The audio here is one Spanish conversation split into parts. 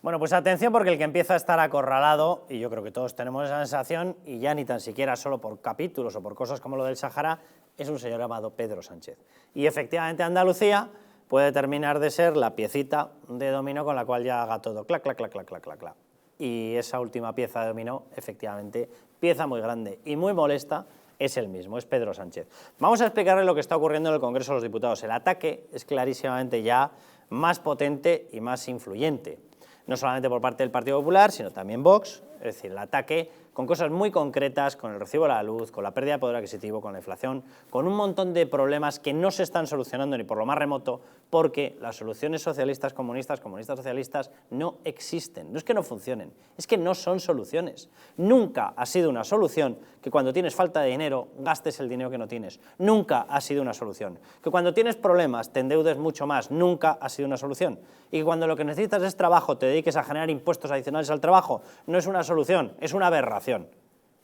Bueno, pues atención, porque el que empieza a estar acorralado, y yo creo que todos tenemos esa sensación, y ya ni tan siquiera solo por capítulos o por cosas como lo del Sáhara, es un señor llamado Pedro Sánchez. Y efectivamente Andalucía puede terminar de ser la piecita de dominó con la cual ya haga todo clac, clac, clac, clac, clac, clac, clac. Y esa última pieza de dominó, efectivamente, pieza muy grande y muy molesta, es el mismo, es Pedro Sánchez. Vamos a explicarle lo que está ocurriendo en el Congreso de los Diputados. El ataque es clarísimamente ya más potente y más influyente, no solamente por parte del Partido Popular, sino también Vox, es decir, el ataque con cosas muy concretas, con el recibo de la luz, con la pérdida de poder adquisitivo, con la inflación, con un montón de problemas que no se están solucionando ni por lo más remoto, porque las soluciones socialistas, comunistas socialistas no existen. No es que no funcionen, es que no son soluciones. Nunca ha sido una solución que cuando tienes falta de dinero gastes el dinero que no tienes. Nunca ha sido una solución. Que cuando tienes problemas te endeudes mucho más. Nunca ha sido una solución. Y que cuando lo que necesitas es trabajo, te dediques a generar impuestos adicionales al trabajo, no es una solución, es una aberración.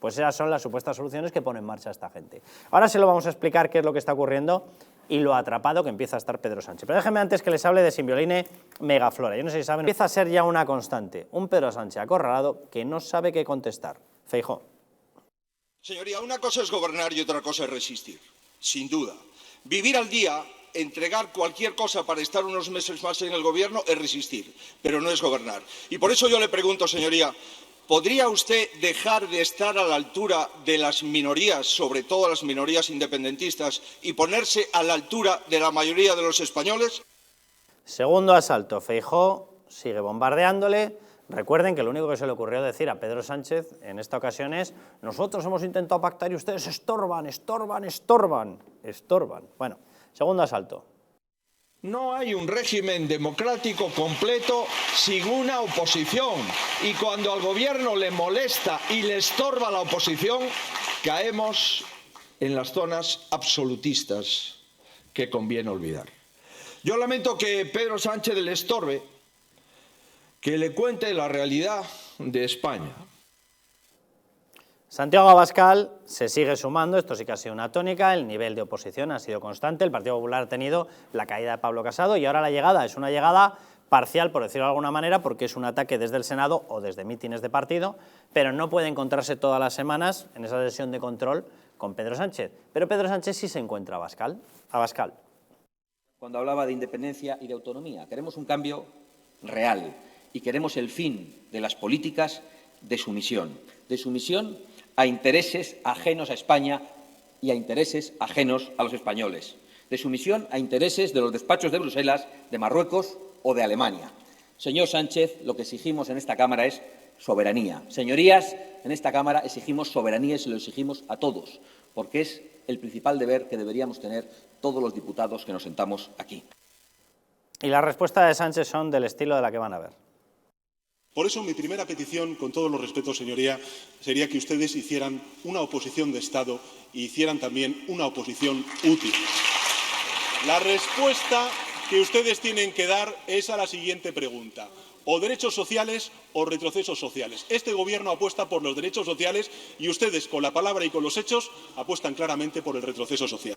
Pues esas son las supuestas soluciones que pone en marcha esta gente. Ahora sí lo vamos a explicar qué es lo que está ocurriendo y lo atrapado que empieza a estar Pedro Sánchez. Pero déjenme antes que les hable de Simbioline Megaflora. Yo no sé si saben, empieza a ser ya una constante. Un Pedro Sánchez acorralado que no sabe qué contestar. Feijóo. Señoría, una cosa es gobernar y otra cosa es resistir, sin duda. Vivir al día, entregar cualquier cosa para estar unos meses más en el gobierno es resistir, pero no es gobernar. Y por eso yo le pregunto, señoría, ¿podría usted dejar de estar a la altura de las minorías, sobre todo las minorías independentistas, y ponerse a la altura de la mayoría de los españoles? Segundo asalto, Feijóo sigue bombardeándole. Recuerden que lo único que se le ocurrió decir a Pedro Sánchez en esta ocasión es: nosotros hemos intentado pactar y ustedes estorban, estorban, estorban, estorban. Bueno, segundo asalto. No hay un régimen democrático completo sin una oposición. Y cuando al gobierno le molesta y le estorba la oposición, caemos en las zonas absolutistas que conviene olvidar. Yo lamento que Pedro Sánchez le estorbe, que le cuente la realidad de España. Santiago Abascal se sigue sumando, esto sí que ha sido una tónica, el nivel de oposición ha sido constante, el Partido Popular ha tenido la caída de Pablo Casado y ahora la llegada es una llegada parcial, por decirlo de alguna manera, porque es un ataque desde el Senado o desde mítines de partido, pero no puede encontrarse todas las semanas en esa sesión de control con Pedro Sánchez. Pero Pedro Sánchez sí se encuentra a Abascal. Cuando hablaba de independencia y de autonomía, queremos un cambio real y queremos el fin de las políticas de sumisión a intereses ajenos a España y a intereses ajenos a los españoles, de sumisión a intereses de los despachos de Bruselas, de Marruecos o de Alemania. Señor Sánchez, lo que exigimos en esta Cámara es soberanía. Señorías, en esta Cámara exigimos soberanía y se lo exigimos a todos, porque es el principal deber que deberíamos tener todos los diputados que nos sentamos aquí. Y las respuestas de Sánchez son del estilo de la que van a ver. Por eso mi primera petición, con todos los respetos, señoría, sería que ustedes hicieran una oposición de Estado y hicieran también una oposición útil. La respuesta que ustedes tienen que dar es a la siguiente pregunta: o derechos sociales o retrocesos sociales. Este Gobierno apuesta por los derechos sociales y ustedes, con la palabra y con los hechos, apuestan claramente por el retroceso social.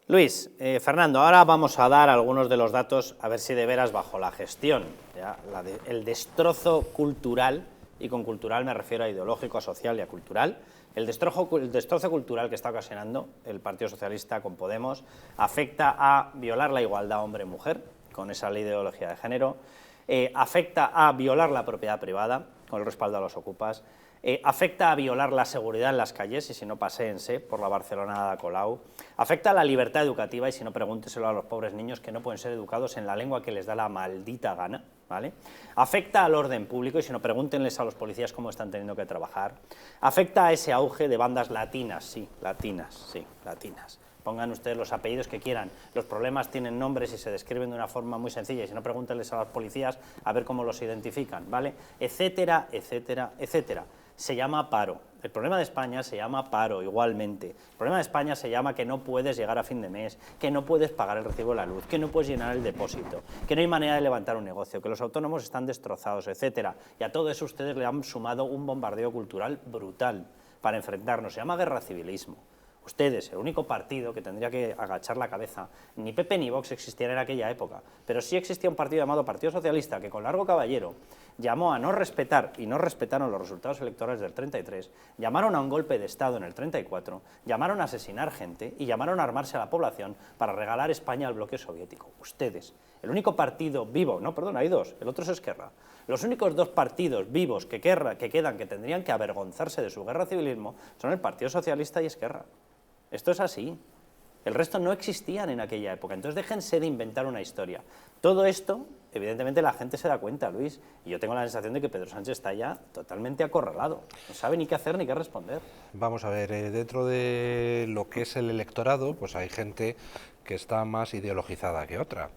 Luis, Fernando, ahora vamos a dar algunos de los datos, a ver si de veras bajo la gestión, ¿ya? El destrozo cultural, y con cultural me refiero a ideológico, a social y a cultural, el destrozo cultural que está ocasionando el Partido Socialista con Podemos afecta a violar la igualdad hombre-mujer, con esa ley de ideología de género, afecta a violar la propiedad privada, con el respaldo a los ocupas, afecta a violar la seguridad en las calles, y si no, paséense por la Barcelona de Ada Colau, afecta a la libertad educativa, y si no, pregúnteselo a los pobres niños que no pueden ser educados en la lengua que les da la maldita gana, ¿vale? Afecta al orden público, y si no, pregúntenles a los policías cómo están teniendo que trabajar, afecta a ese auge de bandas latinas, sí, latinas, pongan ustedes los apellidos que quieran, los problemas tienen nombres y se describen de una forma muy sencilla, y si no, pregúntenles a los policías a ver cómo los identifican, ¿vale? Etcétera, etcétera, etcétera. Se llama paro. El problema de España se llama paro igualmente. El problema de España se llama que no puedes llegar a fin de mes, que no puedes pagar el recibo de la luz, que no puedes llenar el depósito, que no hay manera de levantar un negocio, que los autónomos están destrozados, etcétera. Y a todo eso ustedes le han sumado un bombardeo cultural brutal para enfrentarnos. Se llama guerra civilismo. Ustedes, el único partido que tendría que agachar la cabeza, ni PP ni Vox existían en aquella época, pero sí existía un partido llamado Partido Socialista que con largo caballero llamó a no respetar, y no respetaron los resultados electorales del 33, llamaron a un golpe de Estado en el 34, llamaron a asesinar gente y llamaron a armarse a la población para regalar España al bloque soviético. Ustedes, el único partido vivo, no, perdón, hay dos, el otro es Esquerra, los únicos dos partidos vivos que quedan, que tendrían que avergonzarse de su guerra civilismo son el Partido Socialista y Esquerra. Esto es así. El resto no existían en aquella época. Entonces déjense de inventar una historia. Todo esto, evidentemente, la gente se da cuenta, Luis, y yo tengo la sensación de que Pedro Sánchez está ya totalmente acorralado. No sabe ni qué hacer ni qué responder. Vamos a ver, dentro de lo que es el electorado, pues hay gente que está más ideologizada que otra.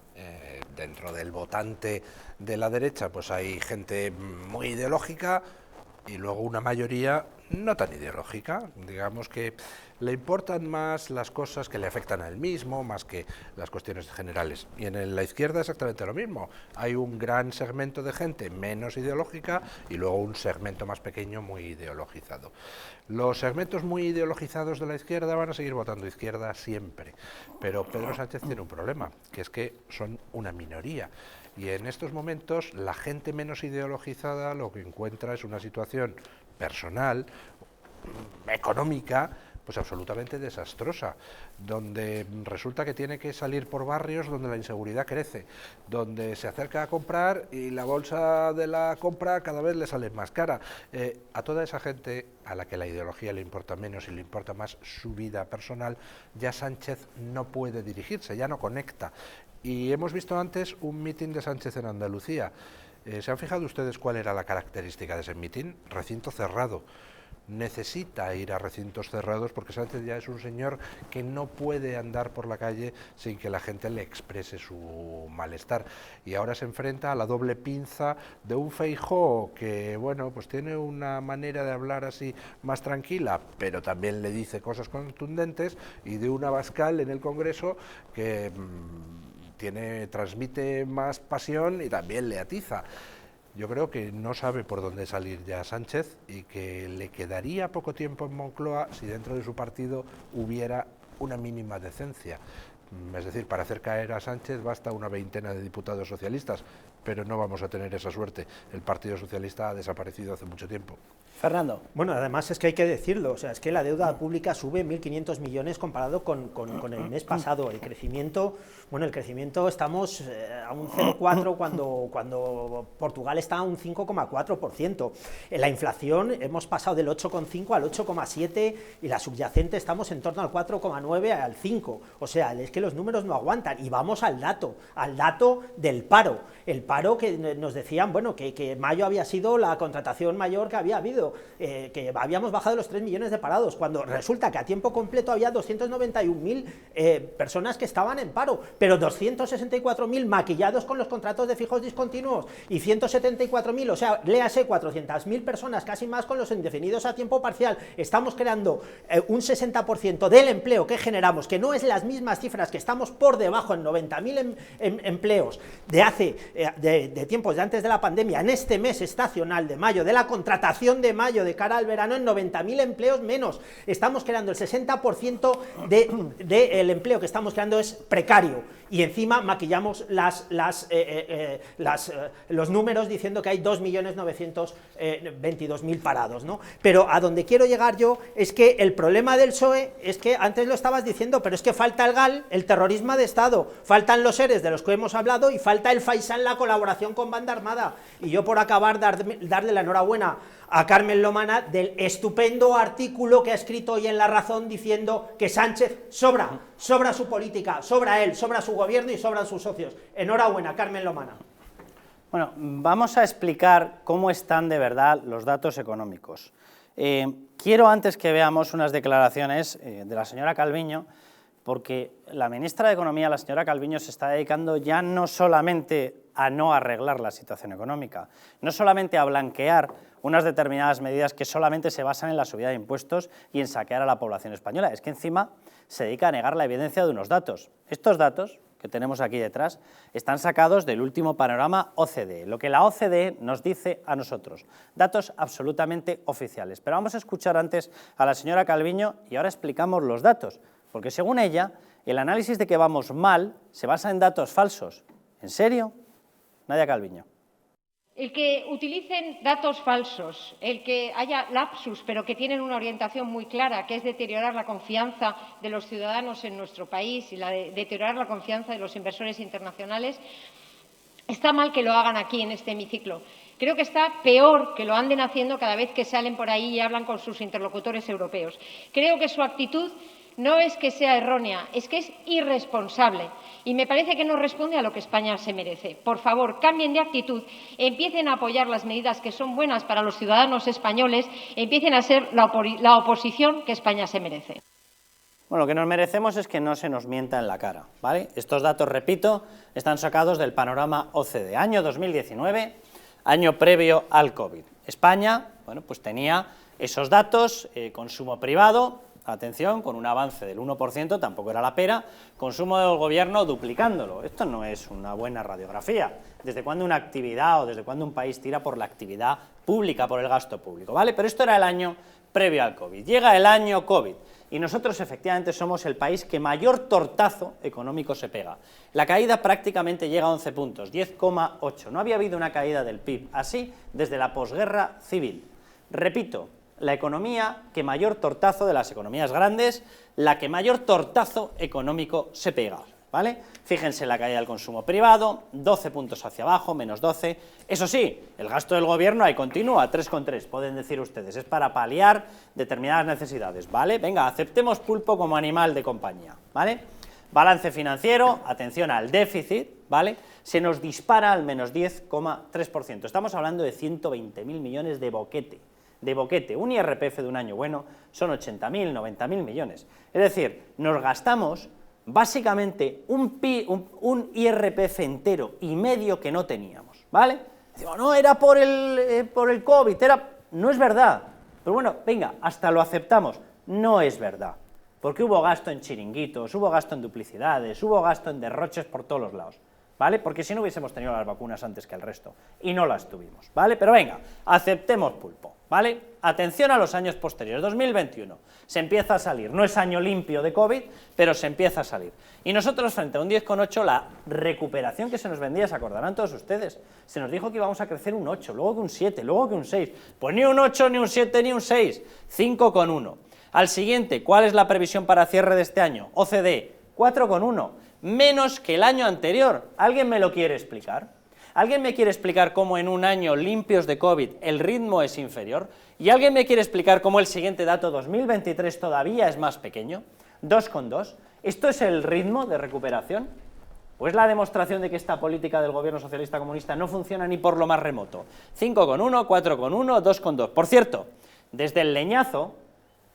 Dentro del votante de la derecha, pues hay gente muy ideológica y luego una mayoría no tan ideológica, digamos que le importan más las cosas que le afectan a él mismo, más que las cuestiones generales. Y en la izquierda exactamente lo mismo. Hay un gran segmento de gente menos ideológica y luego un segmento más pequeño muy ideologizado. Los segmentos muy ideologizados de la izquierda van a seguir votando izquierda siempre, pero Pedro Sánchez tiene un problema, que es que son una minoría. Y en estos momentos la gente menos ideologizada lo que encuentra es una situación personal, económica, pues absolutamente desastrosa, donde resulta que tiene que salir por barrios donde la inseguridad crece, donde se acerca a comprar y la bolsa de la compra cada vez le sale más cara. A toda esa gente a la que la ideología le importa menos y le importa más su vida personal, ya Sánchez no puede dirigirse, ya no conecta. Y hemos visto antes un mitin de Sánchez en Andalucía. ¿Se han fijado ustedes cuál era la característica de ese mitin? Recinto cerrado. Necesita ir a recintos cerrados porque Sánchez ya es un señor que no puede andar por la calle sin que la gente le exprese su malestar, y ahora se enfrenta a la doble pinza de un Feijóo que, bueno, pues tiene una manera de hablar así más tranquila, pero también le dice cosas contundentes, y de un Abascal en el Congreso que transmite más pasión y también le atiza. Yo creo que no sabe por dónde salir ya Sánchez y que le quedaría poco tiempo en Moncloa si dentro de su partido hubiera una mínima decencia. Es decir, para hacer caer a Sánchez basta una veintena de diputados socialistas, pero no vamos a tener esa suerte. El Partido Socialista ha desaparecido hace mucho tiempo. Fernando. Bueno, además es que hay que decirlo, o sea, es que la deuda pública sube 1.500 millones comparado con el mes pasado. El crecimiento, estamos a un 0,4 cuando Portugal está a un 5,4%. La inflación hemos pasado del 8,5 al 8,7 y la subyacente estamos en torno al 4,9 al 5. O sea, es que los números no aguantan. Y vamos al dato del paro. El paro que nos decían, bueno, que mayo había sido la contratación mayor que había habido. Que habíamos bajado los 3 millones de parados, cuando resulta que a tiempo completo había 291.000 personas que estaban en paro, pero 264.000 maquillados con los contratos de fijos discontinuos y 174.000, o sea, léase 400.000 personas, casi más, con los indefinidos a tiempo parcial. Estamos creando un 60% del empleo que generamos, que no es las mismas cifras, que estamos por debajo en 90.000 empleos de tiempos de antes de la pandemia, en este mes estacional de mayo, de la contratación de mayo de cara al verano, en 90.000 empleos menos. Estamos creando el 60% del empleo que estamos creando es precario, y encima maquillamos los números diciendo que hay 2.922.000 parados, ¿no? Pero a donde quiero llegar yo es que el problema del PSOE es que, antes lo estabas diciendo, pero es que falta el GAL, el terrorismo de Estado, faltan los ERES de los que hemos hablado, y falta el Faisán, la colaboración con banda armada. Y yo, por acabar, darle la enhorabuena a Carmen Lomana del estupendo artículo que ha escrito hoy en La Razón, diciendo que Sánchez sobra su política, sobra él, sobra su gobierno y sobran sus socios. Enhorabuena, Carmen Lomana. Bueno, vamos a explicar cómo están de verdad los datos económicos. Quiero, antes que veamos unas declaraciones de la señora Calviño, porque la ministra de Economía, la señora Calviño, se está dedicando ya no solamente a no arreglar la situación económica, no solamente a blanquear unas determinadas medidas que solamente se basan en la subida de impuestos y en saquear a la población española, es que encima se dedica a negar la evidencia de unos datos. Estos datos que tenemos aquí detrás están sacados del último panorama OCDE, lo que la OCDE nos dice a nosotros, datos absolutamente oficiales. Pero vamos a escuchar antes a la señora Calviño y ahora explicamos los datos, porque según ella, el análisis de que vamos mal se basa en datos falsos. ¿En serio? Nadia Calviño. El que utilicen datos falsos, el que haya lapsus, pero que tienen una orientación muy clara, que es deteriorar la confianza de los ciudadanos en nuestro país y deteriorar la confianza de los inversores internacionales, está mal que lo hagan aquí en este hemiciclo. Creo que está peor que lo anden haciendo cada vez que salen por ahí y hablan con sus interlocutores europeos. Creo que su actitud no es que sea errónea, es que es irresponsable y me parece que no responde a lo que España se merece. Por favor, cambien de actitud, empiecen a apoyar las medidas que son buenas para los ciudadanos españoles, empiecen a ser la oposición que España se merece. Bueno, lo que nos merecemos es que no se nos mienta en la cara, ¿vale? Estos datos, repito, están sacados del panorama OCDE, año 2019, año previo al COVID. España, bueno, pues tenía esos datos, consumo privado, atención, con un avance del 1%, tampoco era la pera, consumo del gobierno duplicándolo. Esto no es una buena radiografía. ¿Desde cuándo una actividad o desde cuándo un país tira por la actividad pública, por el gasto público? ¿Vale? Pero esto era el año previo al COVID. Llega el año COVID y nosotros efectivamente somos el país que mayor tortazo económico se pega. La caída prácticamente llega a 11 puntos, 10,8. No había habido una caída del PIB así desde la posguerra civil. Repito, la economía que mayor tortazo de las economías grandes, la que mayor tortazo económico se pega, ¿vale? Fíjense la caída del consumo privado, 12 puntos hacia abajo, menos 12. Eso sí, el gasto del gobierno ahí continúa, 3,3, pueden decir ustedes, es para paliar determinadas necesidades, ¿vale? Venga, aceptemos pulpo como animal de compañía, ¿vale? Balance financiero, atención al déficit, ¿vale? Se nos dispara al menos 10,3%. Estamos hablando de 120.000 millones de boquete. Un IRPF de un año bueno son 80.000, 90.000 millones. Es decir, nos gastamos básicamente un IRPF entero y medio que no teníamos, ¿vale? Decimos, no, era por el COVID, no es verdad. Pero bueno, venga, hasta lo aceptamos. No es verdad, porque hubo gasto en chiringuitos, hubo gasto en duplicidades, hubo gasto en derroches por todos los lados, ¿vale? Porque si no hubiésemos tenido las vacunas antes que el resto, y no las tuvimos, ¿vale? Pero venga, aceptemos pulpo, ¿vale? Atención a los años posteriores, 2021, se empieza a salir, no es año limpio de COVID, pero se empieza a salir. Y nosotros, frente a un 10,8, la recuperación que se nos vendía, se acordarán todos ustedes, se nos dijo que íbamos a crecer un 8, luego que un 7, luego que un 6, pues ni un 8, ni un 7, ni un 6, 5,1. Al siguiente, ¿cuál es la previsión para cierre de este año? OCDE, 4,1. Menos que el año anterior. ¿Alguien me lo quiere explicar? ¿Alguien me quiere explicar cómo en un año limpios de COVID el ritmo es inferior? ¿Y alguien me quiere explicar cómo el siguiente dato, 2023, todavía es más pequeño? 2,2. ¿Esto es el ritmo de recuperación? ¿O es la demostración de que esta política del gobierno socialista comunista no funciona ni por lo más remoto? 5,1, 4,1, 2,2. Por cierto, desde el leñazo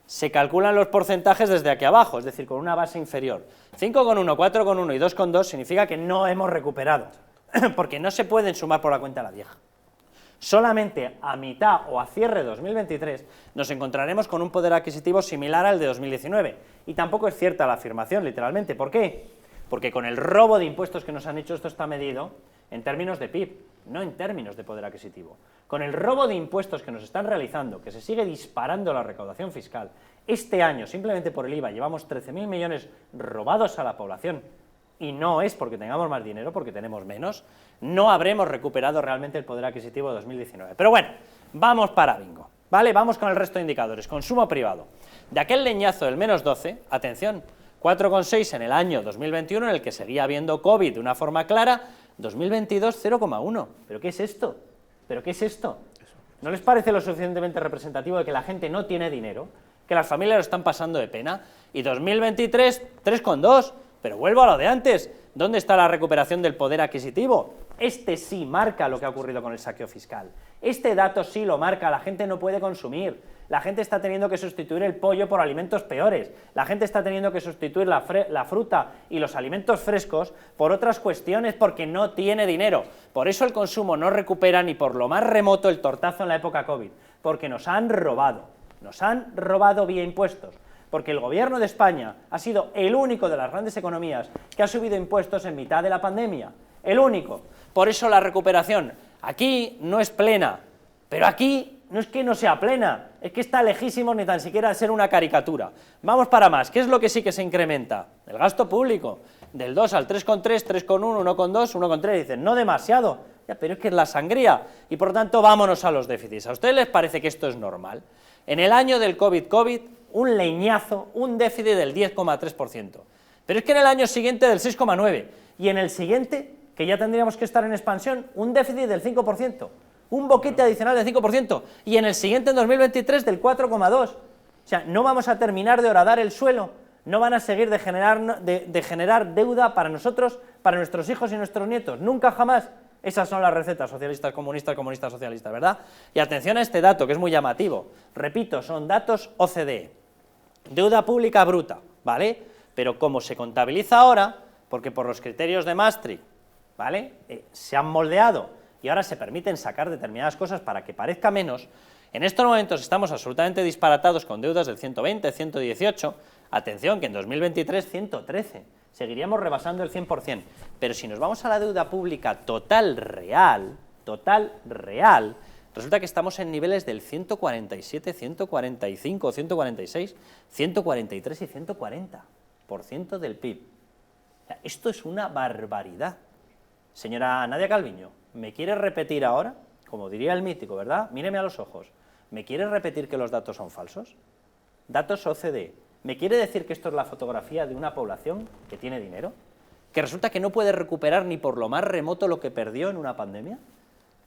se calculan los porcentajes desde aquí abajo, es decir, con una base inferior. 5,1, 4,1 y 2,2 significa que no hemos recuperado, porque no se pueden sumar por la cuenta la vieja. Solamente a mitad o a cierre de 2023 nos encontraremos con un poder adquisitivo similar al de 2019. Y tampoco es cierta la afirmación, literalmente. ¿Por qué? Porque con el robo de impuestos que nos han hecho, esto está medido en términos de PIB, no en términos de poder adquisitivo. Con el robo de impuestos que nos están realizando, que se sigue disparando la recaudación fiscal, este año, simplemente por el IVA, llevamos 13.000 millones robados a la población, y no es porque tengamos más dinero, porque tenemos menos, no habremos recuperado realmente el poder adquisitivo de 2019. Pero bueno, vamos para bingo, ¿vale? Vamos con el resto de indicadores. Consumo privado. De aquel leñazo del menos 12, atención, 4,6 en el año 2021, en el que seguía habiendo COVID de una forma clara, 2022, 0,1. ¿Pero qué es esto? ¿Pero qué es esto? ¿No les parece lo suficientemente representativo de que la gente no tiene dinero, que las familias lo están pasando de pena? Y 2023, 3,2. Pero vuelvo a lo de antes. ¿Dónde está la recuperación del poder adquisitivo? Este sí marca lo que ha ocurrido con el saqueo fiscal. Este dato sí lo marca. La gente no puede consumir. La gente está teniendo que sustituir el pollo por alimentos peores. La gente está teniendo que sustituir la fruta y los alimentos frescos por otras cuestiones porque no tiene dinero. Por eso el consumo no recupera ni por lo más remoto el tortazo en la época COVID. Porque nos han robado vía impuestos. porque el gobierno de España ha sido el único de las grandes economías que ha subido impuestos en mitad de la pandemia, el único. Por eso la recuperación aquí no es plena, pero aquí no es que no sea plena, es que está lejísimo ni tan siquiera de ser una caricatura. Vamos para más, ¿qué es lo que sí que se incrementa? El gasto público, del 2 al 3,3, 3,1, 1,2, 1,3, dicen, no demasiado, ya, pero es que es la sangría, y por tanto vámonos a los déficits. ¿A ustedes les parece que esto es normal? En el año del COVID, un leñazo, un déficit del 10,3%, pero es que en el año siguiente del 6,9%, y en el siguiente, que ya tendríamos que estar en expansión, un déficit del 5%, un boquete adicional del 5%, y en el siguiente, en 2023, del 4,2%. O sea, no vamos a terminar de horadar el suelo, no van a seguir de generar deuda para nosotros, para nuestros hijos y nuestros nietos, nunca jamás. Esas son las recetas socialistas, comunistas, socialistas, ¿verdad? Y atención a este dato, que es muy llamativo. Repito, son datos OCDE. Deuda pública bruta, ¿vale? Pero como se contabiliza ahora, porque por los criterios de Maastricht, ¿vale? Se han moldeado y ahora se permiten sacar determinadas cosas para que parezca menos, en estos momentos estamos absolutamente disparatados con deudas del 120, 118, atención que en 2023 113, seguiríamos rebasando el 100%, pero si nos vamos a la deuda pública total real, resulta que estamos en niveles del 147, 145, 146, 143 y 140% del PIB. O sea, esto es una barbaridad. Señora Nadia Calviño, ¿me quiere repetir ahora, como diría el mítico, ¿verdad? Míreme a los ojos, ¿me quiere repetir que los datos son falsos? Datos OCDE. ¿Me quiere decir que esto es la fotografía de una población que tiene dinero? ¿Que resulta que no puede recuperar ni por lo más remoto lo que perdió en una pandemia?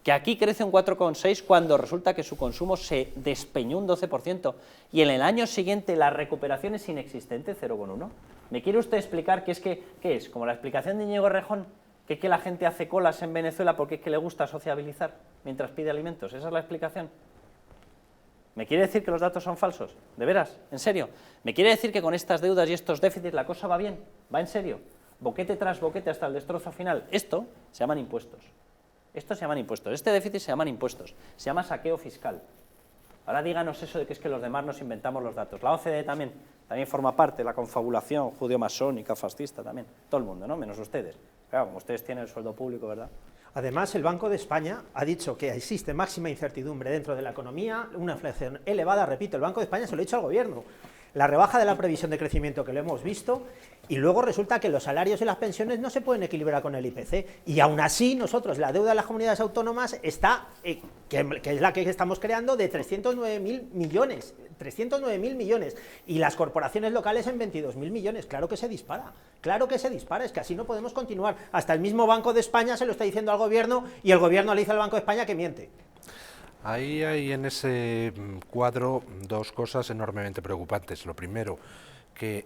¿Que aquí crece un 4,6 cuando resulta que su consumo se despeñó un 12% y en el año siguiente la recuperación es inexistente, 0,1? ¿Me quiere usted explicar qué es? Como la explicación de Íñigo Errejón, que es que la gente hace colas en Venezuela porque es que le gusta sociabilizar mientras pide alimentos. ¿Esa es la explicación? ¿Me quiere decir que los datos son falsos? ¿De veras? ¿En serio? ¿Me quiere decir que con estas deudas y estos déficits la cosa va bien? ¿Va en serio? Boquete tras boquete hasta el destrozo final. Esto se llaman impuestos. Estos se llaman impuestos. Este déficit se llaman impuestos. Se llama saqueo fiscal. Ahora díganos eso de que es que los demás nos inventamos los datos. La OCDE también forma parte de la confabulación judeo-masónica, fascista también. Todo el mundo, ¿no? Menos ustedes. Claro, como ustedes tienen el sueldo público, ¿verdad? Además, el Banco de España ha dicho que existe máxima incertidumbre dentro de la economía, una inflación elevada, repito, el Banco de España se lo ha dicho al gobierno. La rebaja de la previsión de crecimiento que lo hemos visto y luego resulta que los salarios y las pensiones no se pueden equilibrar con el IPC y aún así nosotros, la deuda de las comunidades autónomas está, que es la que estamos creando, de 309.000 millones, 309.000 millones y las corporaciones locales en 22.000 millones, claro que se dispara, es que así no podemos continuar, hasta el mismo Banco de España se lo está diciendo al gobierno y el gobierno le dice al Banco de España que miente. Ahí hay en ese cuadro dos cosas enormemente preocupantes. Lo primero, que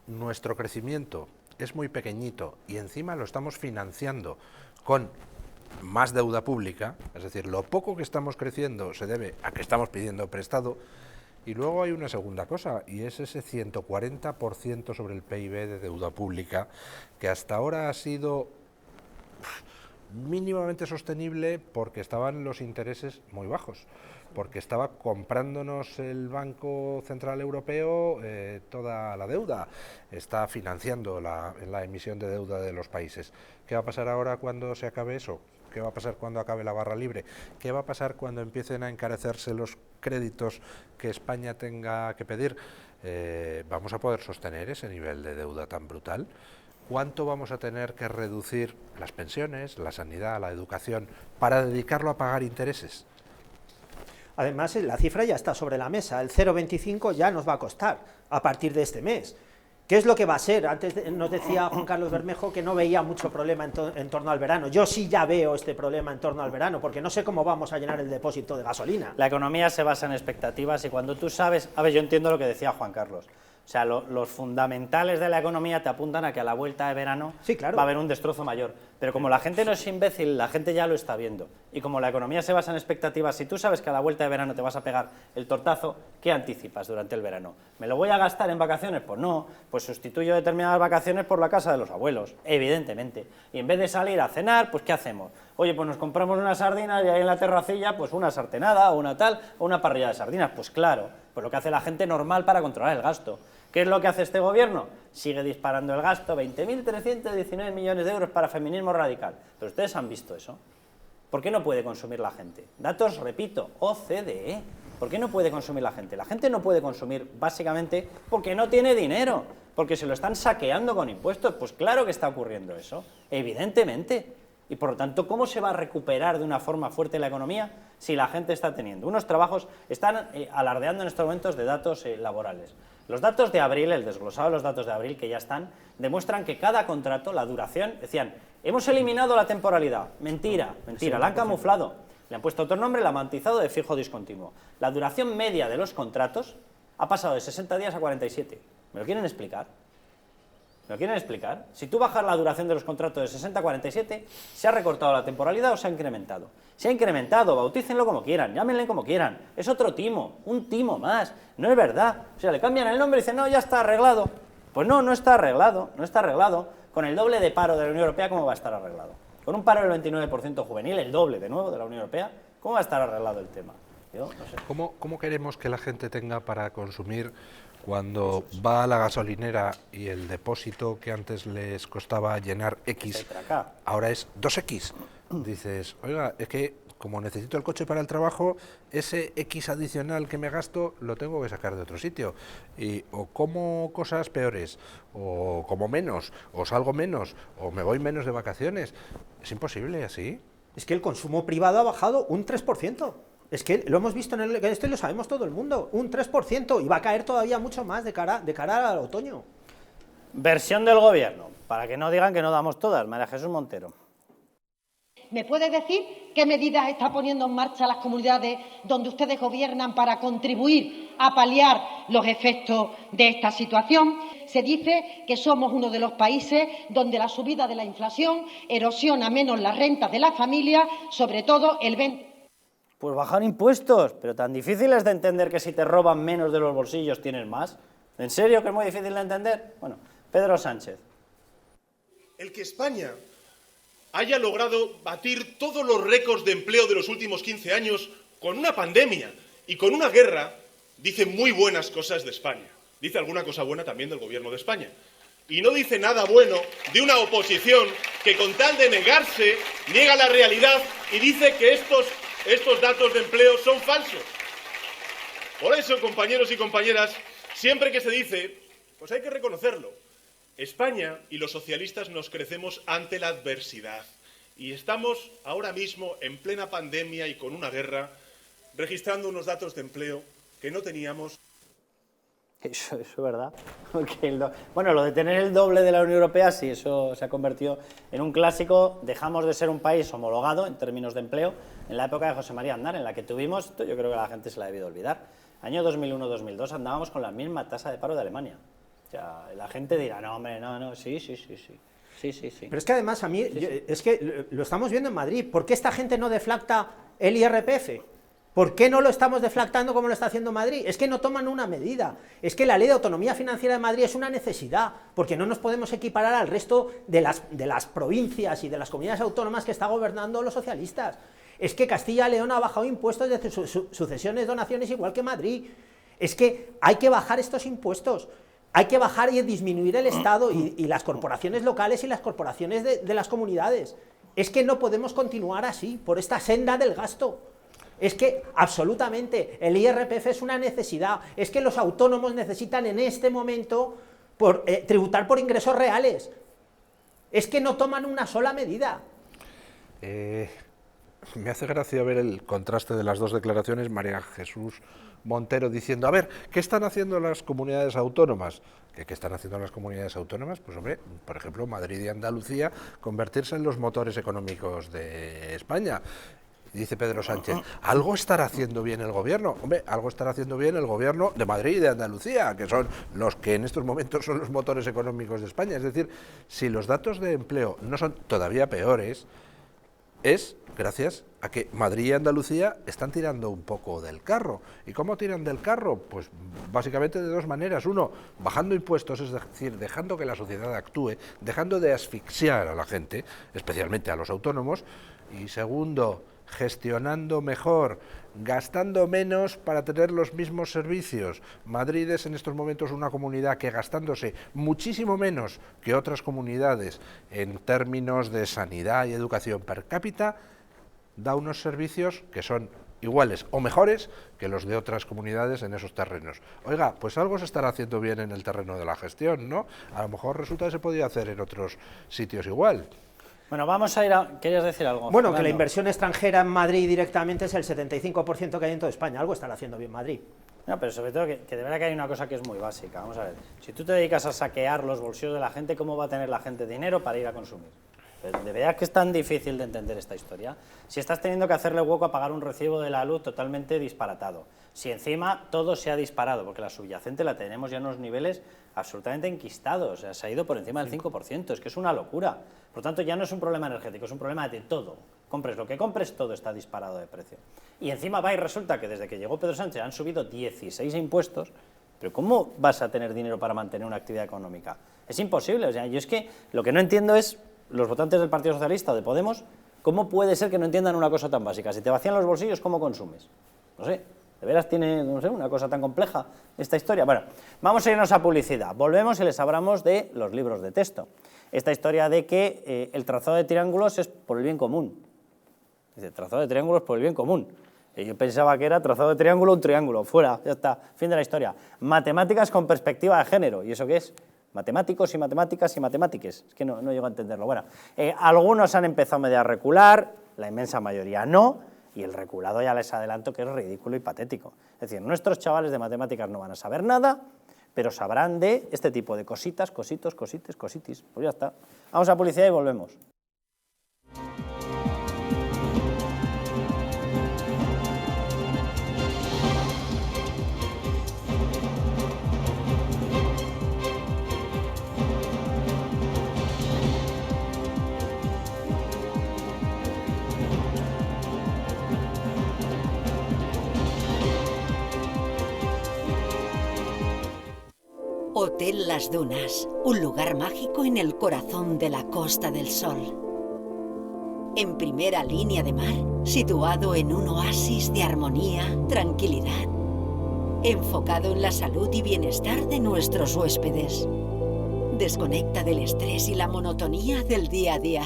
nuestro crecimiento es muy pequeñito y encima lo estamos financiando con más deuda pública, es decir, lo poco que estamos creciendo se debe a que estamos pidiendo prestado. Y luego hay una segunda cosa, y es ese 140% sobre el PIB de deuda pública, que hasta ahora ha sido mínimamente sostenible porque estaban los intereses muy bajos, porque estaba comprándonos el Banco Central Europeo toda la deuda, está financiando la emisión de deuda de los países. ¿Qué va a pasar ahora cuando se acabe eso? ¿Qué va a pasar cuando acabe la barra libre? ¿Qué va a pasar cuando empiecen a encarecerse los créditos que España tenga que pedir? ¿Vamos a poder sostener ese nivel de deuda tan brutal? ¿Cuánto vamos a tener que reducir las pensiones, la sanidad, la educación, para dedicarlo a pagar intereses? Además, la cifra ya está sobre la mesa, el 0,25 ya nos va a costar a partir de este mes. ¿Qué es lo que va a ser? Antes nos decía Juan Carlos Bermejo que no veía mucho problema en torno al verano. Yo sí ya veo este problema en torno al verano, porque no sé cómo vamos a llenar el depósito de gasolina. La economía se basa en expectativas y cuando tú sabes... A ver, yo entiendo lo que decía Juan Carlos. O sea, los fundamentales de la economía te apuntan a que a la vuelta de verano sí, claro, va a haber un destrozo mayor. Pero como la gente no es imbécil, la gente ya lo está viendo. Y como la economía se basa en expectativas, si tú sabes que a la vuelta de verano te vas a pegar el tortazo, ¿qué anticipas durante el verano? ¿Me lo voy a gastar en vacaciones? Pues no, pues sustituyo determinadas vacaciones por la casa de los abuelos, evidentemente. Y en vez de salir a cenar, pues ¿qué hacemos? Oye, pues nos compramos unas sardinas y ahí en la terracilla, pues una sartenada o una tal, o una parrilla de sardinas. Pues claro, pues lo que hace la gente normal para controlar el gasto. ¿Qué es lo que hace este gobierno? Sigue disparando el gasto, 20.319 millones de euros para feminismo radical. Pero ustedes han visto eso. ¿Por qué no puede consumir la gente? Datos, repito, OCDE. ¿Por qué no puede consumir la gente? La gente no puede consumir básicamente porque no tiene dinero, porque se lo están saqueando con impuestos. Pues claro que está ocurriendo eso, evidentemente. Y por lo tanto, ¿cómo se va a recuperar de una forma fuerte la economía si la gente está teniendo unos trabajos, están alardeando en estos momentos de datos laborales? Los datos de abril, el desglosado de los datos de abril que ya están, demuestran que cada contrato, la duración, decían, hemos eliminado la temporalidad. Mentira, mentira, la han camuflado. Le han puesto otro nombre, la han matizado de fijo discontinuo. La duración media de los contratos ha pasado de 60 días a 47. ¿Me lo quieren explicar? ¿Me lo quieren explicar? Si tú bajas la duración de los contratos de 60 a 47, ¿se ha recortado la temporalidad o se ha incrementado? Se ha incrementado, bautícenlo como quieran, llámenle como quieran. Es otro timo, un timo más. No es verdad. O sea, le cambian el nombre y dicen, no, ya está arreglado. Pues no, no está arreglado, no está arreglado. Con el doble de paro de la Unión Europea, ¿cómo va a estar arreglado? Con un paro del 29% juvenil, el doble de nuevo de la Unión Europea, ¿cómo va a estar arreglado el tema? Yo no sé. ¿Cómo queremos que la gente tenga para consumir cuando va a la gasolinera y el depósito que antes les costaba llenar X, ahora es 2X? Dices, oiga, es que como necesito el coche para el trabajo, ese X adicional que me gasto lo tengo que sacar de otro sitio. Y o como cosas peores, o como menos, o salgo menos, o me voy menos de vacaciones. Es imposible así. Es que el consumo privado ha bajado un 3%. Es que lo hemos visto esto y lo sabemos todo el mundo, un 3%, y va a caer todavía mucho más de cara al otoño. Versión del gobierno, para que no digan que no damos todas, María Jesús Montero. ¿Me puede decir qué medidas está poniendo en marcha las comunidades donde ustedes gobiernan para contribuir a paliar los efectos de esta situación? Se dice que somos uno de los países donde la subida de la inflación erosiona menos las rentas de las familias, sobre todo el 20%. Pues bajar impuestos, pero tan difícil es de entender que si te roban menos de los bolsillos tienes más. ¿En serio que es muy difícil de entender? Bueno, Pedro Sánchez. El que España haya logrado batir todos los récords de empleo de los últimos 15 años con una pandemia y con una guerra, dice muy buenas cosas de España. Dice alguna cosa buena también del Gobierno de España. Y no dice nada bueno de una oposición que con tal de negarse, niega la realidad y dice que estos datos de empleo son falsos. Por eso, compañeros y compañeras, siempre que se dice, pues hay que reconocerlo. España y los socialistas nos crecemos ante la adversidad. Y estamos ahora mismo, en plena pandemia y con una guerra, registrando unos datos de empleo que no teníamos. Eso es verdad. Bueno, lo de tener el doble de la Unión Europea, sí, eso se ha convertido en un clásico. Dejamos de ser un país homologado en términos de empleo en la época de José María Aznar, en la que tuvimos, esto yo creo que la gente se la ha debido olvidar, año 2001-2002 andábamos con la misma tasa de paro de Alemania. O sea, la gente dirá, no, hombre, no, sí. Pero es que además a mí, es que lo estamos viendo en Madrid. ¿Por qué esta gente no deflacta el IRPF? ¿Por qué no lo estamos deflactando como lo está haciendo Madrid? Es que no toman una medida. Es que la ley de autonomía financiera de Madrid es una necesidad, porque no nos podemos equiparar al resto de las provincias y de las comunidades autónomas que está gobernando los socialistas. Es que Castilla y León ha bajado impuestos de sucesiones, donaciones, igual que Madrid. Es que hay que bajar estos impuestos. Hay que bajar y disminuir el Estado y las corporaciones locales y las corporaciones de las comunidades. Es que no podemos continuar así, por esta senda del gasto. Es que absolutamente el IRPF es una necesidad, es que los autónomos necesitan en este momento tributar por ingresos reales. Es que no toman una sola medida. Me hace gracia ver el contraste de las dos declaraciones. María Jesús Montero diciendo, a ver, ¿qué están haciendo las comunidades autónomas? ¿Qué están haciendo las comunidades autónomas? Pues hombre, por ejemplo, Madrid y Andalucía, convertirse en los motores económicos de España. Dice Pedro Sánchez, algo estará haciendo bien el gobierno. Hombre, algo estará haciendo bien el gobierno de Madrid y de Andalucía, que son los que en estos momentos son los motores económicos de España. Es decir, si los datos de empleo no son todavía peores, es gracias a que Madrid y Andalucía están tirando un poco del carro. ¿Y cómo tiran del carro? Pues básicamente de dos maneras. Uno, bajando impuestos, es decir, dejando que la sociedad actúe, dejando de asfixiar a la gente, especialmente a los autónomos. Y segundo, gestionando mejor, gastando menos para tener los mismos servicios. Madrid es en estos momentos una comunidad que, gastándose muchísimo menos que otras comunidades en términos de sanidad y educación per cápita, da unos servicios que son iguales o mejores que los de otras comunidades en esos terrenos. Oiga, pues algo se estará haciendo bien en el terreno de la gestión, ¿no? A lo mejor resulta que se podía hacer en otros sitios igual. Bueno, vamos a ir a... ¿Querías decir algo? Bueno, que la inversión extranjera en Madrid directamente es el 75% que hay en toda España. Algo estará haciendo bien Madrid. No, pero sobre todo que de verdad que hay una cosa que es muy básica. Vamos a ver, si tú te dedicas a saquear los bolsillos de la gente, ¿cómo va a tener la gente dinero para ir a consumir? ¿De verdad que es tan difícil de entender esta historia? Si estás teniendo que hacerle hueco a pagar un recibo de la luz totalmente disparatado, si encima todo se ha disparado, porque la subyacente la tenemos ya en unos niveles absolutamente enquistados, o sea, se ha ido por encima del 5%, es que es una locura. Por tanto, ya no es un problema energético, es un problema de todo. Compres lo que compres, todo está disparado de precio. Y encima va y resulta que desde que llegó Pedro Sánchez han subido 16 impuestos, pero ¿cómo vas a tener dinero para mantener una actividad económica? Es imposible, o sea, yo es que lo que no entiendo es los votantes del Partido Socialista o de Podemos, ¿cómo puede ser que no entiendan una cosa tan básica? Si te vacían los bolsillos, ¿cómo consumes? No sé, ¿de veras tiene, no sé, una cosa tan compleja esta historia? Bueno, vamos a irnos a publicidad. Volvemos y les hablamos de los libros de texto. Esta historia de que el trazado de triángulos es por el bien común. Dice, trazado de triángulos por el bien común. Yo pensaba que era trazado de triángulo, un triángulo, fuera, ya está, fin de la historia. Matemáticas con perspectiva de género, ¿y eso qué es? Matemáticos y matemáticas y matemátiques, es que no llego a entenderlo. Bueno, algunos han empezado medio a recular, la inmensa mayoría no, y el reculado ya les adelanto que es ridículo y patético. Es decir, nuestros chavales de matemáticas no van a saber nada, pero sabrán de este tipo de cositas, cositos, cosites, cositis, pues ya está. Vamos a publicidad y volvemos. Hotel Las Dunas, un lugar mágico en el corazón de la Costa del Sol. En primera línea de mar, situado en un oasis de armonía, tranquilidad, enfocado en la salud y bienestar de nuestros huéspedes. Desconecta del estrés y la monotonía del día a día.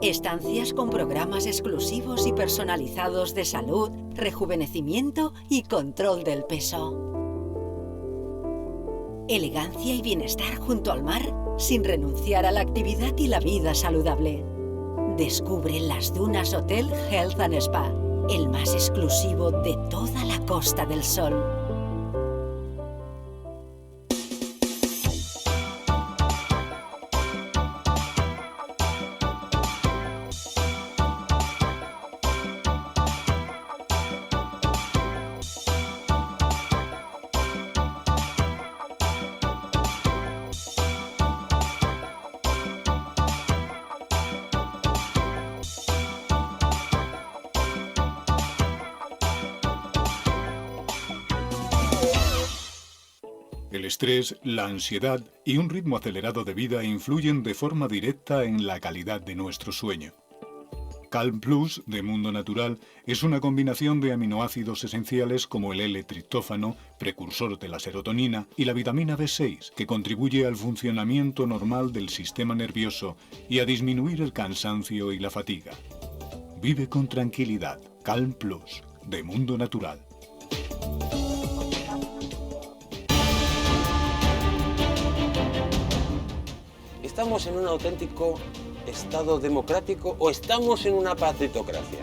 Estancias con programas exclusivos y personalizados de salud, rejuvenecimiento y control del peso. Elegancia y bienestar junto al mar, sin renunciar a la actividad y la vida saludable. Descubre Las Dunas Hotel Health and Spa, el más exclusivo de toda la Costa del Sol. El estrés, la ansiedad y un ritmo acelerado de vida influyen de forma directa en la calidad de nuestro sueño. Calm Plus de Mundo Natural es una combinación de aminoácidos esenciales como el L-triptófano, precursor de la serotonina, y la vitamina B6, que contribuye al funcionamiento normal del sistema nervioso y a disminuir el cansancio y la fatiga. Vive con tranquilidad. Calm Plus de Mundo Natural. ¿Estamos en un auténtico Estado democrático o estamos en una partitocracia?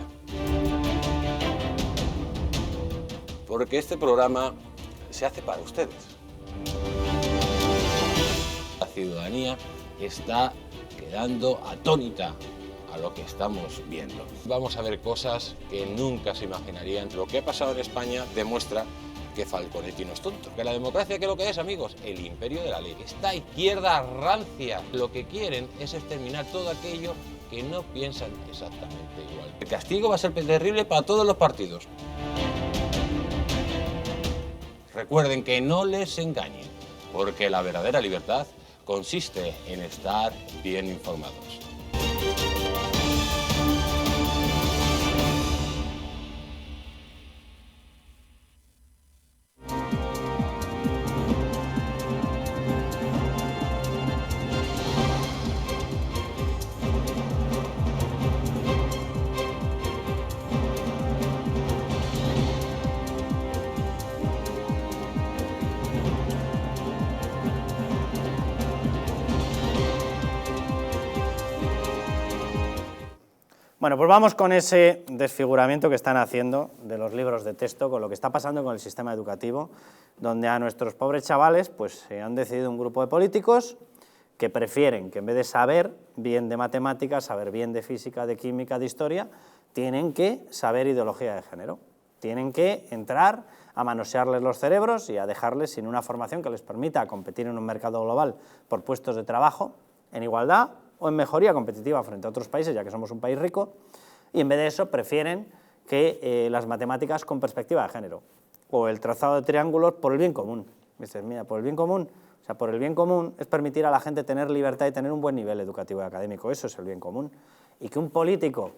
Porque este programa se hace para ustedes. La ciudadanía está quedando atónita a lo que estamos viendo. Vamos a ver cosas que nunca se imaginarían. Lo que ha pasado en España demuestra que Falconetti no es tonto. Que la democracia, ¿qué es lo que es, amigos? El imperio de la ley. Esta izquierda rancia lo que quieren es exterminar todo aquello que no piensan exactamente igual. El castigo va a ser terrible para todos los partidos. Recuerden que no les engañen, porque la verdadera libertad consiste en estar bien informados. Bueno, pues vamos con ese desfiguramiento que están haciendo de los libros de texto, con lo que está pasando con el sistema educativo, donde a nuestros pobres chavales pues han decidido un grupo de políticos que prefieren que en vez de saber bien de matemáticas, saber bien de física, de química, de historia, tienen que saber ideología de género. Tienen que entrar a manosearles los cerebros y a dejarles sin una formación que les permita competir en un mercado global por puestos de trabajo en igualdad o en mejoría competitiva frente a otros países, ya que somos un país rico, y en vez de eso prefieren que las matemáticas con perspectiva de género, o el trazado de triángulos por el bien común. Dices, mira, por el bien común, o sea, por el bien común es permitir a la gente tener libertad y tener un buen nivel educativo y académico, eso es el bien común. Y que un político,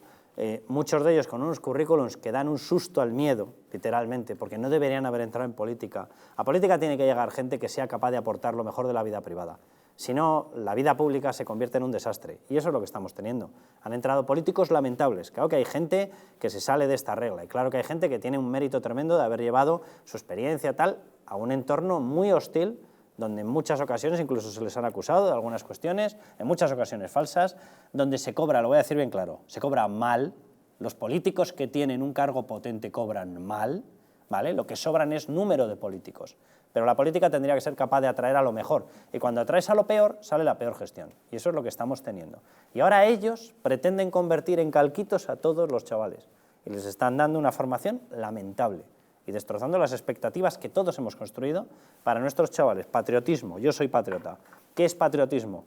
muchos de ellos con unos currículums que dan un susto al miedo, literalmente, porque no deberían haber entrado en política. A política tiene que llegar gente que sea capaz de aportar lo mejor de la vida privada. Si no, la vida pública se convierte en un desastre, y eso es lo que estamos teniendo. Han entrado políticos lamentables. Claro que hay gente que se sale de esta regla, y claro que hay gente que tiene un mérito tremendo de haber llevado su experiencia tal a un entorno muy hostil, donde en muchas ocasiones incluso se les han acusado de algunas cuestiones, en muchas ocasiones falsas, donde se cobra, lo voy a decir bien claro, se cobra mal. Los políticos que tienen un cargo potente cobran mal, ¿vale? Lo que sobran es número de políticos. Pero la política tendría que ser capaz de atraer a lo mejor, y cuando atraes a lo peor, sale la peor gestión, y eso es lo que estamos teniendo. Y ahora ellos pretenden convertir en calquitos a todos los chavales, y les están dando una formación lamentable, y destrozando las expectativas que todos hemos construido para nuestros chavales. Patriotismo, yo soy patriota. ¿Qué es patriotismo?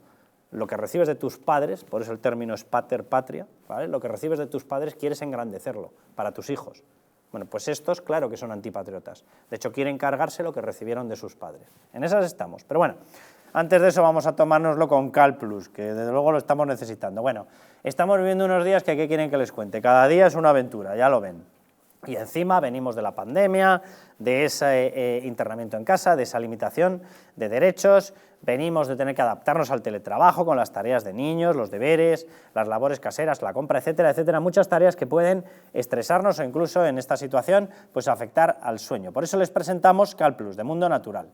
Lo que recibes de tus padres, por eso el término es pater patria, ¿vale? Lo que recibes de tus padres quieres engrandecerlo para tus hijos. Bueno, pues estos, claro que son antipatriotas. De hecho, quieren cargarse lo que recibieron de sus padres. En esas estamos. Pero bueno, antes de eso vamos a tomárnoslo con Cal Plus, que desde luego lo estamos necesitando. Bueno, estamos viviendo unos días que ¿qué quieren que les cuente? Cada día es una aventura, ya lo ven. Y encima venimos de la pandemia, de ese internamiento en casa, de esa limitación de derechos, venimos de tener que adaptarnos al teletrabajo con las tareas de niños, los deberes, las labores caseras, la compra, etcétera, etcétera, muchas tareas que pueden estresarnos o incluso en esta situación pues afectar al sueño. Por eso les presentamos Cal Plus, de Mundo Natural.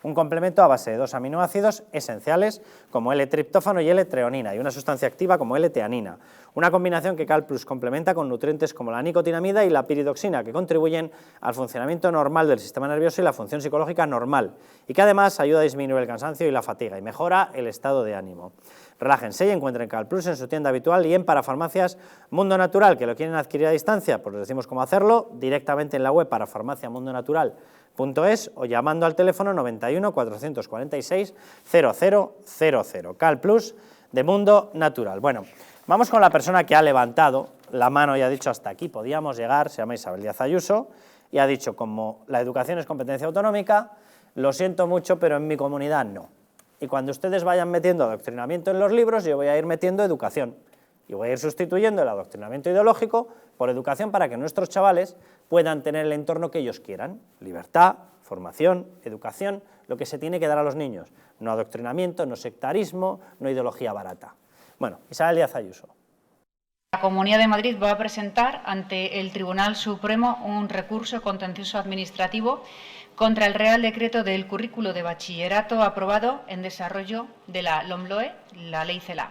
Un complemento a base de 2 aminoácidos esenciales como L-triptófano y L-treonina y una sustancia activa como L-teanina. Una combinación que Cal Plus complementa con nutrientes como la nicotinamida y la piridoxina que contribuyen al funcionamiento normal del sistema nervioso y la función psicológica normal y que además ayuda a disminuir el cansancio y la fatiga y mejora el estado de ánimo. Relájense y encuentren Cal Plus en su tienda habitual y en Parafarmacias Mundo Natural, que lo quieren adquirir a distancia, pues les decimos cómo hacerlo directamente en la web parafarmaciamundonatural.es o llamando al teléfono 91 446 0000. Cal Plus de Mundo Natural. Bueno, vamos con la persona que ha levantado la mano y ha dicho hasta aquí podíamos llegar, se llama Isabel Díaz Ayuso, y ha dicho como la educación es competencia autonómica, lo siento mucho, pero en mi comunidad no. Y cuando ustedes vayan metiendo adoctrinamiento en los libros, yo voy a ir metiendo educación. Y voy a ir sustituyendo el adoctrinamiento ideológico por educación para que nuestros chavales puedan tener el entorno que ellos quieran. Libertad, formación, educación, lo que se tiene que dar a los niños. No adoctrinamiento, no sectarismo, no ideología barata. Bueno, Isabel Díaz Ayuso. La Comunidad de Madrid va a presentar ante el Tribunal Supremo un recurso contencioso administrativo contra el Real Decreto del Currículo de Bachillerato aprobado en desarrollo de la LOMLOE, la Ley CELA.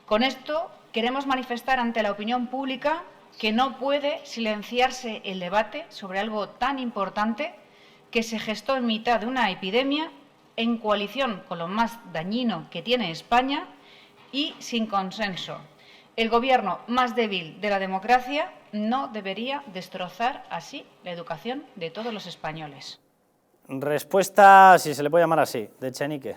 Con esto queremos manifestar ante la opinión pública que no puede silenciarse el debate sobre algo tan importante que se gestó en mitad de una epidemia en coalición con lo más dañino que tiene España y sin consenso. El gobierno más débil de la democracia no debería destrozar así la educación de todos los españoles. Respuesta, si se le puede llamar así, de Echenique.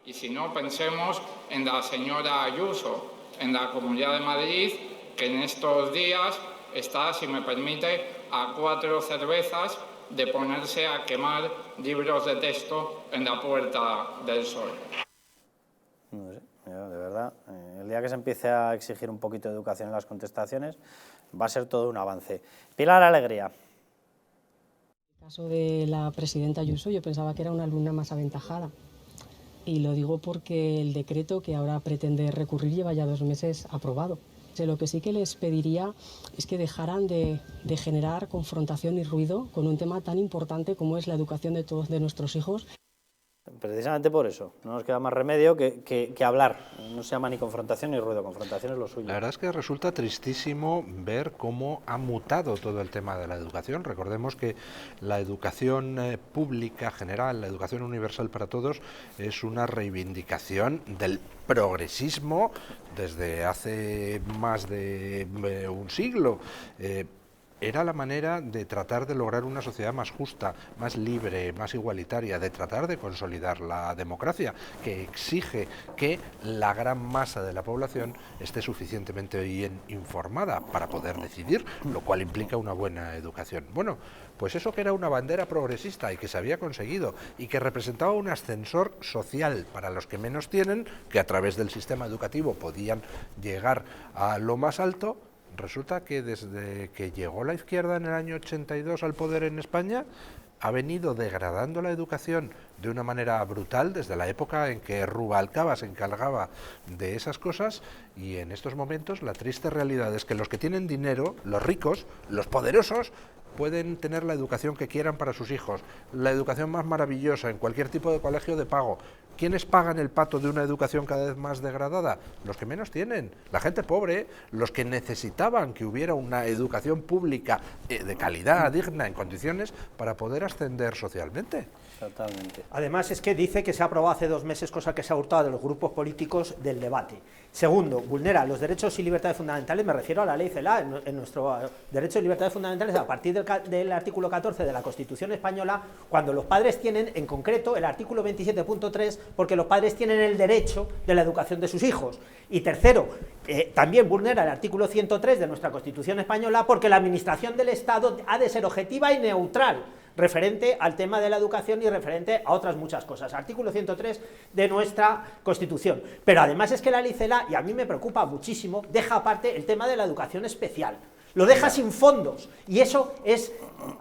Y si no, pensemos en la señora Ayuso, en la Comunidad de Madrid, que en estos días está, si me permite, a 4 cervezas de ponerse a quemar libros de texto en la Puerta del Sol. No sé, de verdad, el día que se empiece a exigir un poquito de educación en las contestaciones va a ser todo un avance. Pilar Alegría. En el caso de la presidenta Ayuso, yo pensaba que era una alumna más aventajada. Y lo digo porque el decreto que ahora pretende recurrir lleva ya 2 meses aprobado. Lo que sí que les pediría es que dejaran de generar confrontación y ruido con un tema tan importante como es la educación de todos de nuestros hijos. Precisamente por eso, no nos queda más remedio que hablar. No se llama ni confrontación ni ruido, confrontación es lo suyo. La verdad es que resulta tristísimo ver cómo ha mutado todo el tema de la educación. Recordemos que la educación pública general, la educación universal para todos, es una reivindicación del progresismo desde hace más de un siglo. Era la manera de tratar de lograr una sociedad más justa, más libre, más igualitaria, de tratar de consolidar la democracia, que exige que la gran masa de la población esté suficientemente bien informada para poder decidir, lo cual implica una buena educación. Bueno, pues eso que era una bandera progresista y que se había conseguido y que representaba un ascensor social para los que menos tienen, que a través del sistema educativo podían llegar a lo más alto. Resulta que desde que llegó la izquierda en el año 82 al poder en España, ha venido degradando la educación de una manera brutal desde la época en que Rubalcaba se encargaba de esas cosas, y en estos momentos la triste realidad es que los que tienen dinero, los ricos, los poderosos, pueden tener la educación que quieran para sus hijos, la educación más maravillosa en cualquier tipo de colegio de pago. ¿Quiénes pagan el pato de una educación cada vez más degradada? Los que menos tienen, la gente pobre, los que necesitaban que hubiera una educación pública de calidad, digna, en condiciones para poder ascender socialmente. Totalmente. Además es que dice que se ha aprobado hace 2 meses, cosa que se ha hurtado de los grupos políticos del debate. Segundo, vulnera los derechos y libertades fundamentales, me refiero a la ley CELA, en nuestro derechos y libertades fundamentales a partir del artículo 14 de la Constitución española, cuando los padres tienen, en concreto, el artículo 27.3, porque los padres tienen el derecho de la educación de sus hijos. Y tercero, también vulnera el artículo 103 de nuestra Constitución española, porque la administración del Estado ha de ser objetiva y neutral, referente al tema de la educación y referente a otras muchas cosas. Artículo 103 de nuestra Constitución. Pero además es que la ley CELA, y a mí me preocupa muchísimo, deja aparte el tema de la educación especial. Lo deja sin fondos, y eso es,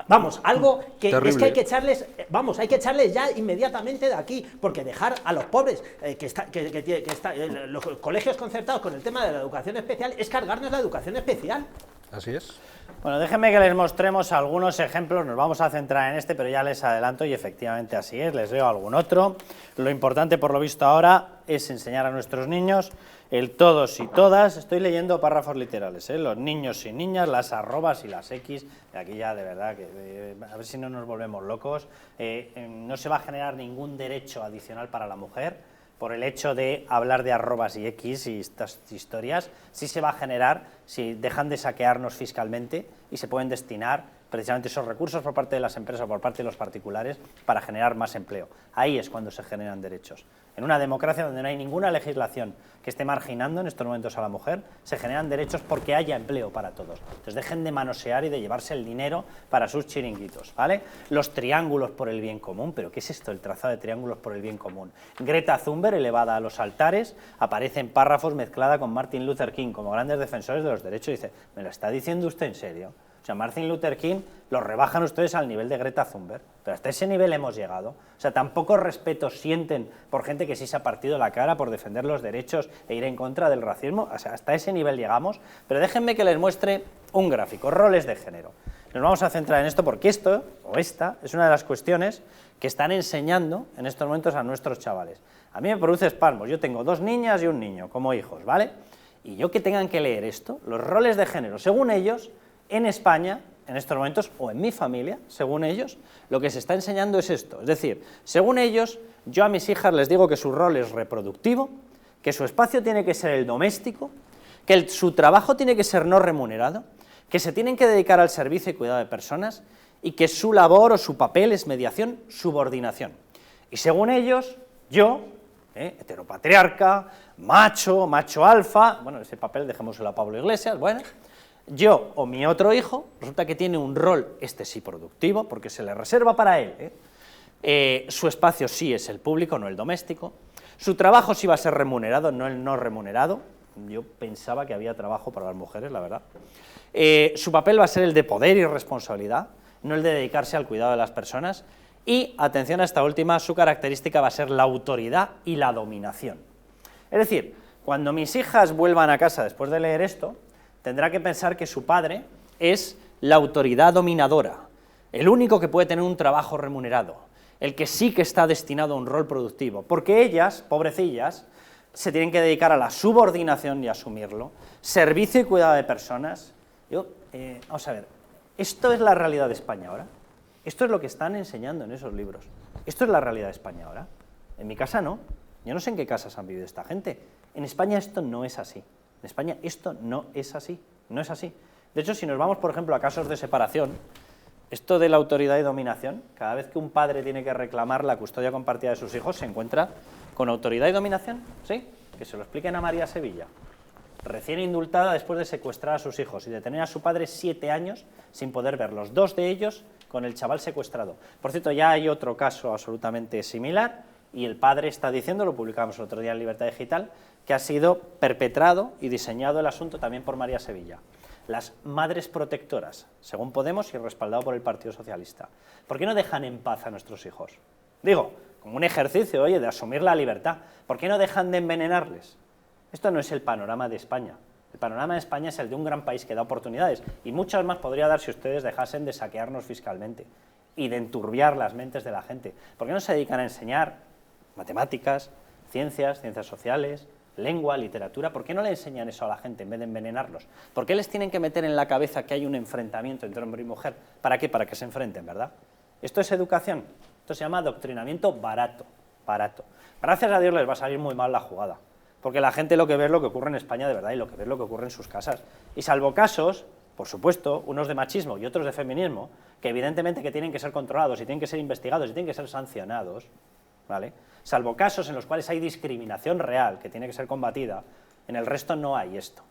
vamos, algo que terrible. Es que hay que echarles, vamos, hay que echarles ya inmediatamente de aquí, porque dejar a los pobres, los colegios concertados con el tema de la educación especial, es cargarnos la educación especial. Así es. Bueno, déjenme que les mostremos algunos ejemplos, nos vamos a centrar en este, pero ya les adelanto y efectivamente así es, les leo algún otro. Lo importante por lo visto ahora es enseñar a nuestros niños el todos y todas, estoy leyendo párrafos literales, los niños y niñas, las arrobas y las X, aquí ya de verdad, que a ver si no nos volvemos locos, no se va a generar ningún derecho adicional para la mujer, por el hecho de hablar de arrobas y X y estas historias, sí se va a generar si dejan de saquearnos fiscalmente y se pueden destinar precisamente esos recursos por parte de las empresas o por parte de los particulares para generar más empleo. Ahí es cuando se generan derechos. En una democracia donde no hay ninguna legislación que esté marginando en estos momentos a la mujer, se generan derechos porque haya empleo para todos. Entonces dejen de manosear y de llevarse el dinero para sus chiringuitos, ¿vale? Los triángulos por el bien común, ¿pero qué es esto, el trazado de triángulos por el bien común? Greta Thunberg, elevada a los altares, aparece en párrafos mezclada con Martin Luther King como grandes defensores de los derechos y dice, ¿me lo está diciendo usted en serio? O sea, Martin Luther King lo rebajan ustedes al nivel de Greta Thunberg, pero hasta ese nivel hemos llegado. O sea, tampoco respeto sienten por gente que sí se ha partido la cara por defender los derechos e ir en contra del racismo. O sea, hasta ese nivel llegamos. Pero déjenme que les muestre un gráfico, roles de género. Nos vamos a centrar en esto porque esto, o esta, es una de las cuestiones que están enseñando en estos momentos a nuestros chavales. A mí me produce espasmos. Yo tengo 2 niñas y un niño como hijos, ¿vale? Y yo que tengan que leer esto, los roles de género, según ellos, en España, en estos momentos, o en mi familia, según ellos, lo que se está enseñando es esto. Es decir, según ellos, yo a mis hijas les digo que su rol es reproductivo, que su espacio tiene que ser el doméstico, que su trabajo tiene que ser no remunerado, que se tienen que dedicar al servicio y cuidado de personas y que su labor o su papel es mediación, subordinación. Y según ellos, yo, heteropatriarca, macho alfa, bueno, ese papel dejémoselo a Pablo Iglesias, bueno, yo o mi otro hijo, resulta que tiene un rol, este sí productivo, porque se le reserva para él, su espacio sí es el público, no el doméstico, su trabajo sí va a ser remunerado, no el no remunerado, yo pensaba que había trabajo para las mujeres, la verdad, su papel va a ser el de poder y responsabilidad, no el de dedicarse al cuidado de las personas, y, atención a esta última, su característica va a ser la autoridad y la dominación. Es decir, cuando mis hijas vuelvan a casa después de leer esto, tendrá que pensar que su padre es la autoridad dominadora, el único que puede tener un trabajo remunerado, el que sí que está destinado a un rol productivo, porque ellas, pobrecillas, se tienen que dedicar a la subordinación y asumirlo, servicio y cuidado de personas. Vamos a ver, ¿esto es la realidad de España ahora? ¿Esto es lo que están enseñando en esos libros? ¿Esto es la realidad de España ahora? En mi casa no. Yo no sé en qué casas han vivido esta gente. En España esto no es así. En España esto no es así. No es así. De hecho, si nos vamos, por ejemplo, a casos de separación, esto de la autoridad y dominación, cada vez que un padre tiene que reclamar la custodia compartida de sus hijos, se encuentra con autoridad y dominación, ¿sí? Que se lo expliquen a María Sevilla, recién indultada después de secuestrar a sus hijos y de tener a su padre 7 años sin poder verlos, 2 de ellos con el chaval secuestrado. Por cierto, ya hay otro caso absolutamente similar y el padre está diciendo, lo publicamos el otro día en Libertad Digital, que ha sido perpetrado y diseñado el asunto también por María Sevilla. Las madres protectoras, según Podemos y respaldado por el Partido Socialista. ¿Por qué no dejan en paz a nuestros hijos? Digo, como un ejercicio, oye, de asumir la libertad. ¿Por qué no dejan de envenenarles? Esto no es el panorama de España. El panorama de España es el de un gran país que da oportunidades, y muchas más podría dar si ustedes dejasen de saquearnos fiscalmente y de enturbiar las mentes de la gente. ¿Por qué no se dedican a enseñar matemáticas, ciencias sociales, lengua, literatura? ¿Por qué no le enseñan eso a la gente en vez de envenenarlos? ¿Por qué les tienen que meter en la cabeza que hay un enfrentamiento entre hombre y mujer? ¿Para qué? Para que se enfrenten, ¿verdad? ¿Esto es educación? Esto se llama adoctrinamiento barato, barato. Gracias a Dios les va a salir muy mal la jugada, porque la gente lo que ve es lo que ocurre en España de verdad y lo que ve es lo que ocurre en sus casas. Y salvo casos, por supuesto, unos de machismo y otros de feminismo, que evidentemente que tienen que ser controlados y tienen que ser investigados y tienen que ser sancionados, ¿vale? Salvo casos en los cuales hay discriminación real que tiene que ser combatida, en el resto no hay esto.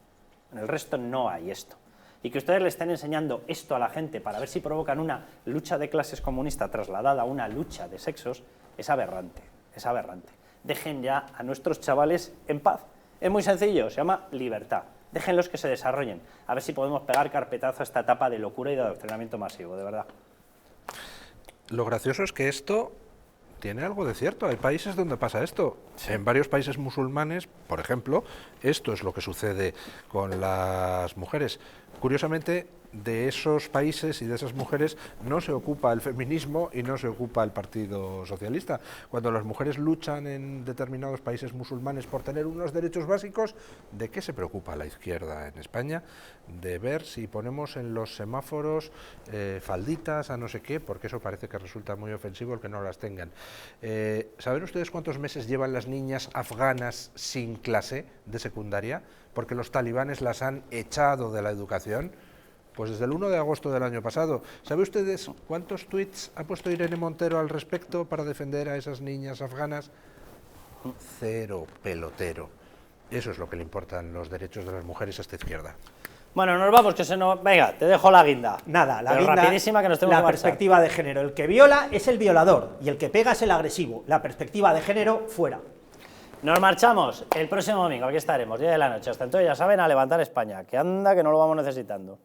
En el resto no hay esto. Y que ustedes le estén enseñando esto a la gente para ver si provocan una lucha de clases comunista trasladada a una lucha de sexos, es aberrante, es aberrante. Dejen ya a nuestros chavales en paz. Es muy sencillo, se llama libertad. Déjenlos que se desarrollen, a ver si podemos pegar carpetazo a esta etapa de locura y de adoctrinamiento masivo, de verdad. Lo gracioso es que esto tiene algo de cierto. Hay países donde pasa esto. Sí. En varios países musulmanes, por ejemplo, esto es lo que sucede con las mujeres. Curiosamente, de esos países y de esas mujeres no se ocupa el feminismo y no se ocupa el Partido Socialista. Cuando las mujeres luchan en determinados países musulmanes por tener unos derechos básicos, ¿de qué se preocupa la izquierda en España? De ver si ponemos en los semáforos falditas a no sé qué, porque eso parece que resulta muy ofensivo el que no las tengan. ¿Saben ustedes cuántos meses llevan las niñas afganas sin clase de secundaria? Porque los talibanes las han echado de la educación. Pues desde el 1 de agosto del año pasado. ¿Sabe ustedes cuántos tuits ha puesto Irene Montero al respecto para defender a esas niñas afganas? 0 pelotero. Eso es lo que le importan los derechos de las mujeres a esta izquierda. Bueno, nos vamos, que se nos... Venga, te dejo la guinda. Nada, la pero guinda, rapidísima, que nos tenemos la que marchar. Perspectiva de género. El que viola es el violador y el que pega es el agresivo. La perspectiva de género, fuera. Nos marchamos el próximo domingo, aquí estaremos, 10 de la noche. Hasta entonces, ya saben, a levantar España, que anda que no lo vamos necesitando.